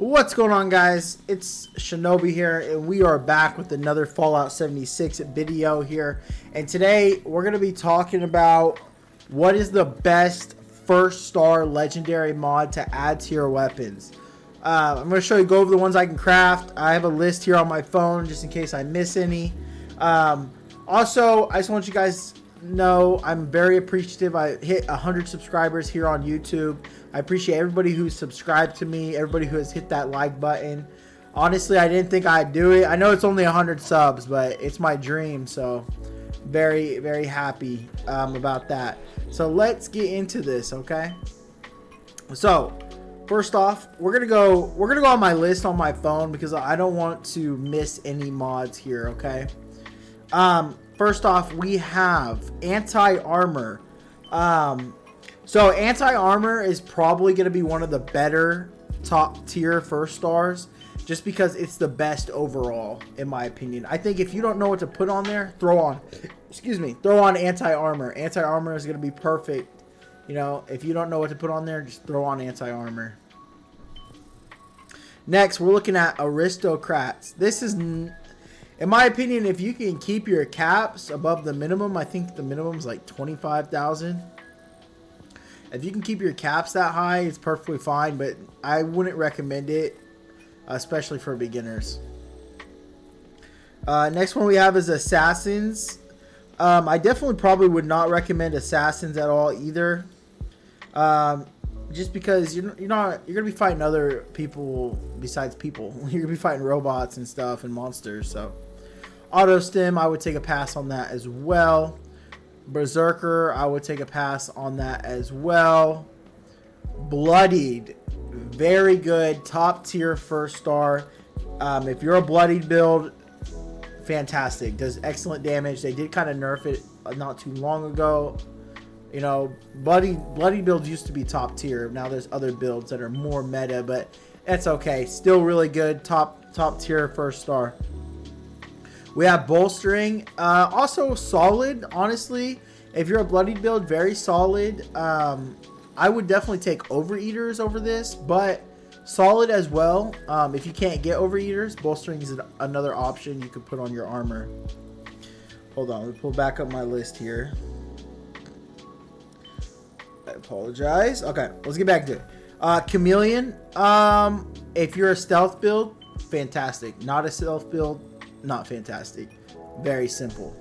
What's going on, guys? It's Shinobi here, and we are back with another Fallout 76 video here. And today we're going to be talking about what is the best first star legendary mod to add to your weapons. I'm going to go over the ones I can craft. I have a list here on my phone just in case I miss any. Also, I just want you guys know I'm very appreciative. I hit 100 subscribers here on YouTube. I appreciate everybody who's subscribed to me, everybody who has hit that like button. Honestly, I didn't think I'd do it. I know it's only 100 subs, but it's my dream, so very, very happy about that. So let's get into this, okay? So first off, we're gonna go on my list on my phone because I don't want to miss any mods here, okay? First off, we have anti-armor. So anti-armor is probably going to be one of the better top tier first stars just because it's the best overall, in my opinion. I think if you don't know what to put on there, throw on anti-armor. Anti-armor is going to be perfect. You know, if you don't know what to put on there, just throw on anti-armor. Next, we're looking at aristocrats. This is, in my opinion, if you can keep your caps above the minimum, I think the minimum is like 25,000. If you can keep your caps that high, it's perfectly fine, but I wouldn't recommend it, especially for beginners. Next one we have is assassins. I definitely probably would not recommend assassins at all either. Just because you're gonna be fighting other people besides people. You're gonna be fighting robots and stuff and monsters. So auto stim, I would take a pass on that as well. Berserker, I would take a pass on that as well. Bloodied, very good, top tier first star. If you're a bloodied build, fantastic, does excellent damage. They did kind of nerf it not too long ago. You know, bloodied builds used to be top tier. Now there's other builds that are more meta, but that's okay. Still really good, top tier first star. We have bolstering, also solid, honestly. If you're a bloodied build, very solid. I would definitely take overeaters over this, but solid as well. If you can't get overeaters, bolstering is another option you could put on your armor. Hold on, let me pull back up my list here. I apologize. Okay, let's get back to it. Chameleon, if you're a stealth build, fantastic. Not a stealth build, not fantastic. Very simple.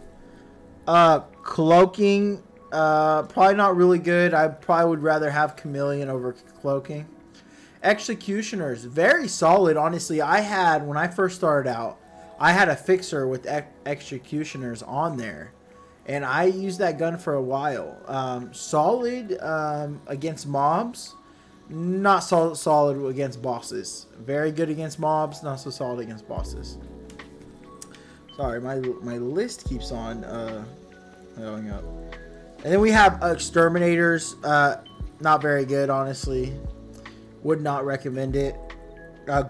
Cloaking, probably not really good. I probably would rather have Chameleon over cloaking. Executioners, very solid, honestly. When I first started out, I had a fixer with executioners on there, and I used that gun for a while. Solid against mobs, not solid against bosses. Very good against mobs, not so solid against bosses. Sorry, my list keeps on going up. And then we have exterminators. Not very good, honestly. Would not recommend it.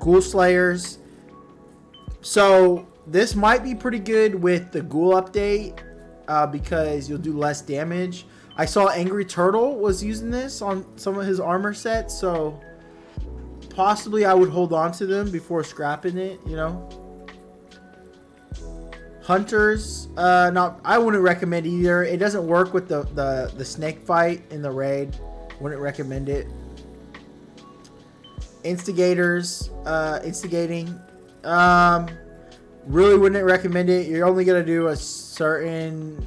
Ghoul slayers. So this might be pretty good with the ghoul update because you'll do less damage. I saw Angry Turtle was using this on some of his armor sets, so possibly I would hold on to them before scrapping it, you know. Hunters, I wouldn't recommend either. It doesn't work with the snake fight in the raid. Wouldn't recommend it. Instigators, instigating, really wouldn't recommend it. You're only gonna do a certain,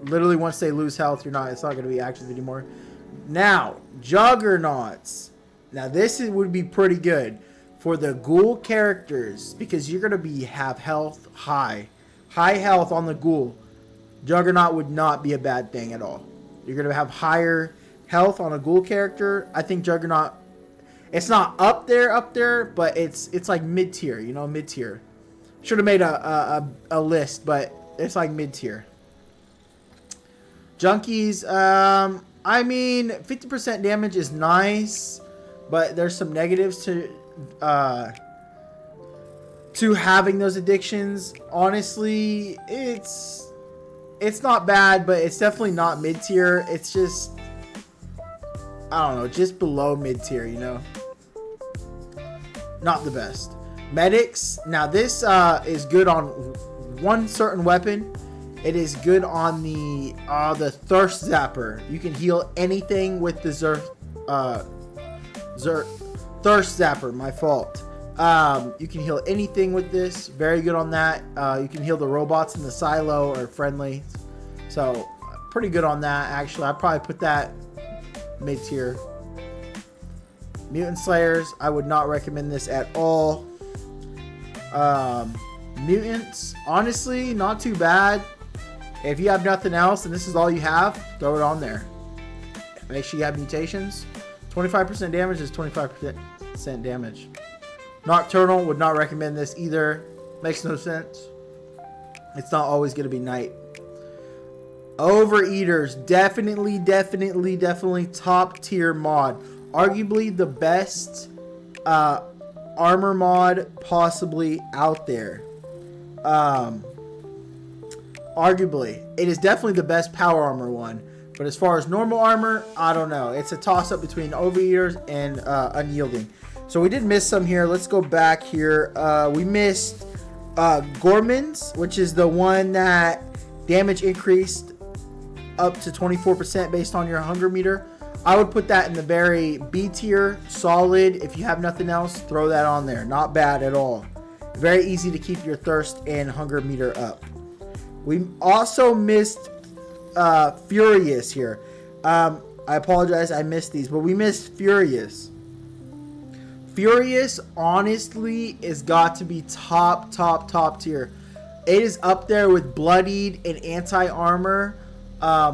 literally once they lose health, it's not gonna be active anymore. Now, juggernauts. Now this would be pretty good for the ghoul characters because you're gonna have health high health on the ghoul. Juggernaut would not be a bad thing at all. You're gonna have higher health on a ghoul character. I think Juggernaut, it's not up there, but it's like mid tier, you know, mid tier. Should have made a list, but it's like mid tier. Junkies, I mean, 50% damage is nice, but there's some negatives to having those addictions. Honestly, it's not bad, but it's definitely not mid tier. It's just, I don't know, just below mid tier, you know. not the best. Medics, now this is good on one certain weapon. It is good on the Thirst Zapper. You can heal anything with the Thirst Zapper, my fault. You can heal anything with this. Very good on that. You can heal the robots in the silo or friendly. So, pretty good on that, actually. I'd probably put that mid-tier. Mutant Slayers, I would not recommend this at all. Mutants, honestly, not too bad. If you have nothing else and this is all you have, throw it on there. Make sure you have mutations. 25% damage is 25% damage. Nocturnal, would not recommend this either. Makes no sense. It's not always going to be night. Overeaters, definitely top tier mod. Arguably the best armor mod possibly out there. Arguably, it is definitely the best power armor one. But as far as normal armor, I don't know. It's a toss-up between Overeaters and Unyielding. So we did miss some here. Let's go back here. We missed Gormans, which is the one that damage increased up to 24% based on your hunger meter. I would put that in the very B tier, solid. If you have nothing else, throw that on there. Not bad at all. Very easy to keep your thirst and hunger meter up. We also missed Furious here. I apologize, I missed these, but we missed Furious. Furious, honestly, has got to be top tier. It is up there with Bloodied and Anti-Armor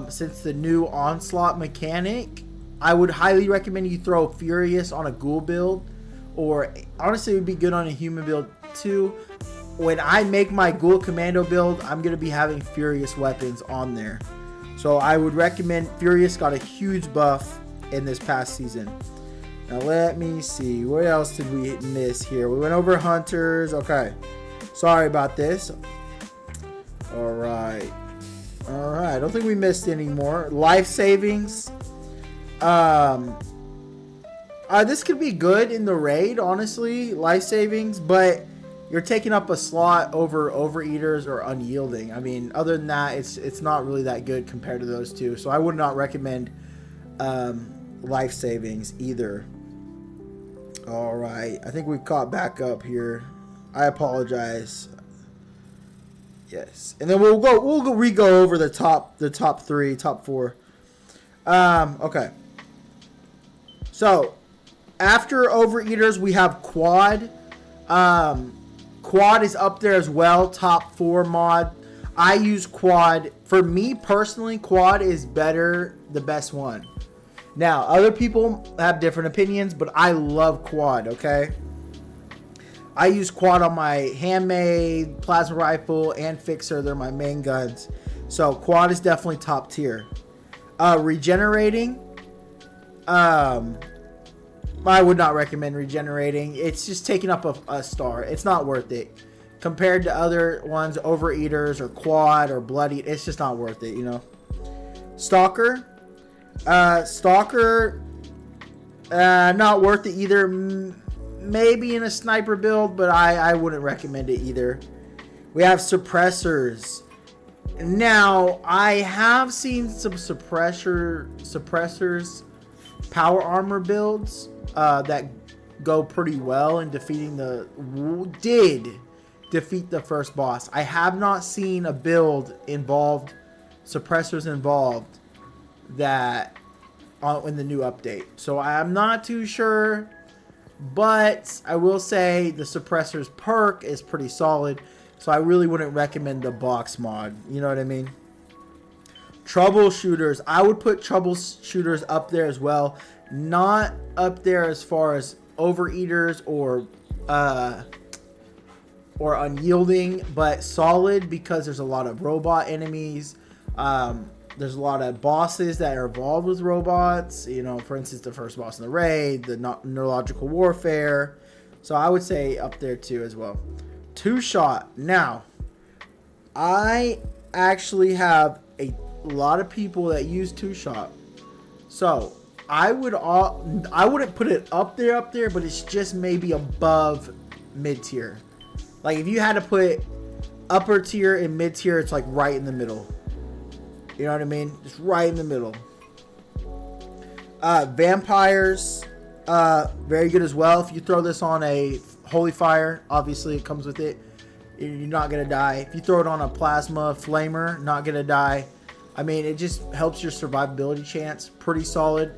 since the new Onslaught mechanic. I would highly recommend you throw Furious on a ghoul build, or honestly, it would be good on a human build too. When I make my Ghoul Commando build, I'm going to be having Furious weapons on there. So I would recommend Furious. Got a huge buff in this past season. Now let me see. What else did we miss here? We went over Hunters. Okay. Sorry about this. Alright. I don't think we missed any more. Life Savings. This could be good in the raid, honestly. Life Savings, but you're taking up a slot over Overeaters or Unyielding. I mean, other than that, it's not really that good compared to those two. So I would not recommend Life Savings either. All right, I think we caught back up here. I apologize. Yes, and then we'll re-go over the top three, top four. Okay. So after Overeaters, we have Quad. Quad is up there as well, top 4 mod. I use Quad. For me personally, Quad is the best one. Now, other people have different opinions, but I love Quad, okay? I use Quad on my handmade, plasma rifle, and fixer. They're my main guns. So, Quad is definitely top tier. Regenerating. I would not recommend regenerating. It's just taking up a star. It's not worth it. Compared to other ones, Overeaters or Quad or Bloody, it's just not worth it, you know. Stalker. Stalker, not worth it either. Maybe in a sniper build, but I wouldn't recommend it either. We have Suppressors. Now, I have seen some suppressors power armor builds that go pretty well in defeat the first boss. I have not seen a build suppressors involved that in the new update. So I'm not too sure, but I will say the suppressors perk is pretty solid. So I really wouldn't recommend the box mod. You know what I mean? Troubleshooters. I would put Troubleshooters up there as well. Not up there as far as Overeaters or Unyielding, but solid because there's a lot of robot enemies. There's a lot of bosses that are involved with robots. You know, for instance, the first boss in the raid, the neurological warfare. So I would say up there too as well. Two-shot. Now, I actually have a lot of people that use two-shot. So I wouldn't put it up there, but it's just maybe above mid tier. Like if you had to put upper tier and mid tier, it's like right in the middle. You know what I mean? Just right in the middle. Vampires, very good as well. If you throw this on a holy fire, obviously it comes with it. You're not gonna die. If you throw it on a plasma flamer, not gonna die. I mean, it just helps your survivability chance. Pretty solid.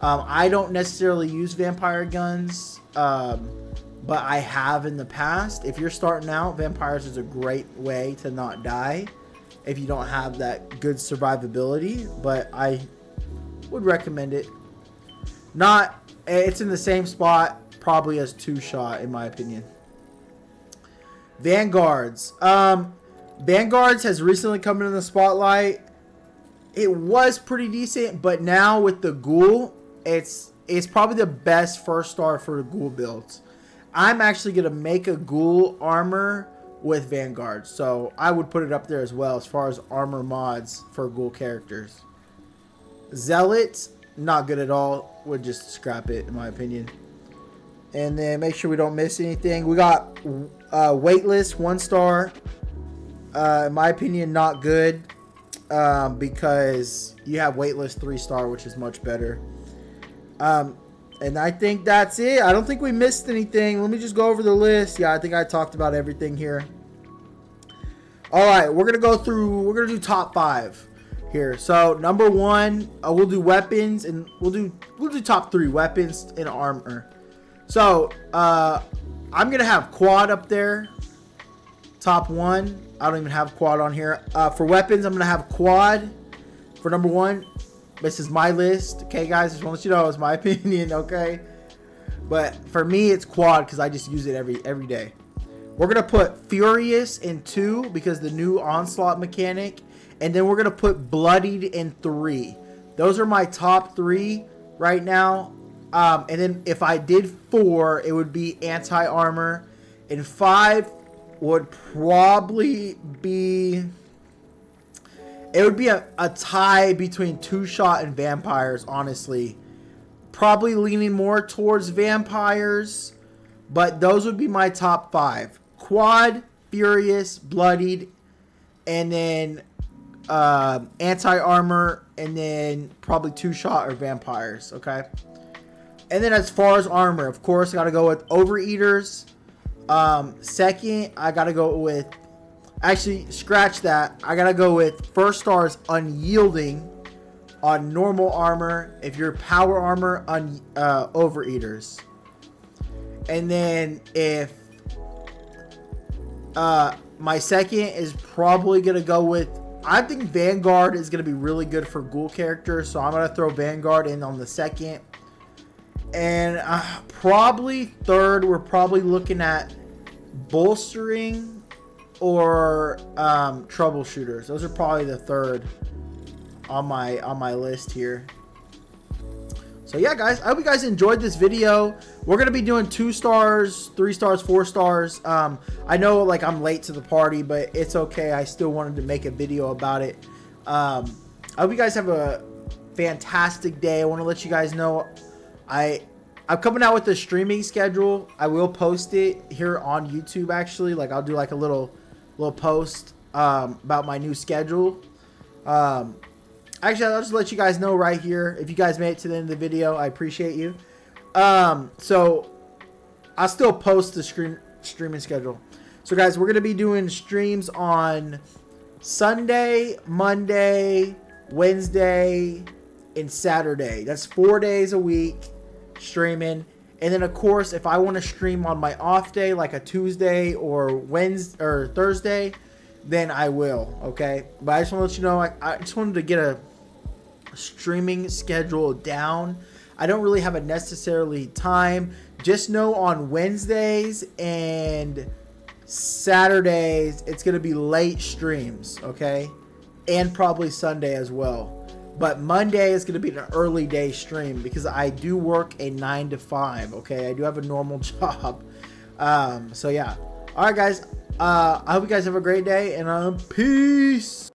I don't necessarily use vampire guns, but I have in the past. If you're starting out, vampires is a great way to not die if you don't have that good survivability, but I would recommend it. It's in the same spot probably as 2-shot in my opinion. Vanguards. Vanguards has recently come into the spotlight. It was pretty decent, but now with the ghoul, it's probably the best first star for the ghoul builds. I'm actually gonna make a ghoul armor with Vanguard, so I would put it up there as well as far as armor mods for ghoul characters. Zealot, not good at all. Would just scrap it in my opinion. And then make sure we don't miss anything. We got Weightless 1 star. In my opinion, not good. Because you have Weightless 3 star, which is much better. And I think that's it. I don't think we missed anything. Let me just go over the list. Yeah, I think I talked about everything here. All right, we're gonna go through. We're gonna do top 5 here. So number 1, we'll do weapons, and we'll do top 3 weapons and armor. So I'm gonna have quad up there, top 1. I don't even have quad on here. For weapons, I'm gonna have quad for number 1. This is my list, okay, guys? Just want to let you know it's my opinion, okay? But for me, it's quad because I just use it every day. We're gonna put Furious in 2 because the new onslaught mechanic, and then we're gonna put Bloodied in 3. Those are my top 3 right now. And then if I did 4, it would be anti-armor, and 5 would probably be... It would be a tie between 2-shot and vampires, honestly. Probably leaning more towards vampires, but those would be my top 5. Quad, Furious, Bloodied, and then anti-armor, and then probably 2-shot or vampires, okay? And then as far as armor, of course, I got to go with Overeaters. Second, I got to go with... Actually, scratch that. I gotta go with first star's Unyielding on normal armor. If you're power armor, Overeaters. And then if my second is probably gonna go with... I think Vanguard is gonna be really good for ghoul characters, so I'm gonna throw Vanguard in on the second. And probably third, we're probably looking at Bolstering or Troubleshooters. Those are probably the third on my list here. So yeah, guys, I hope you guys enjoyed this video. We're gonna be doing 2 stars, 3 stars, 4 stars. I know like I'm late to the party, but it's okay. I still wanted to make a video about it. I hope you guys have a fantastic day. I want to let you guys know I'm coming out with the streaming schedule. I will post it here on YouTube actually. Like I'll do like a little post about my new schedule. Actually, I'll just let you guys know right here. If you guys made it to the end of the video, I appreciate you. So I'll still post the streaming schedule. So guys, we're gonna be doing streams on Sunday, Monday, Wednesday, and Saturday. That's 4 days a week streaming. And then of course, if I want to stream on my off day, like a Tuesday or Wednesday or Thursday, then I will, okay? But I just want to let you know, I just wanted to get a streaming schedule down. I don't really have a necessarily time. Just know on Wednesdays and Saturdays, it's going to be late streams, okay? And probably Sunday as well. But Monday is going to be an early day stream because I do work a 9 to 5, okay? I do have a normal job. So yeah. All right, guys. I hope you guys have a great day, and peace.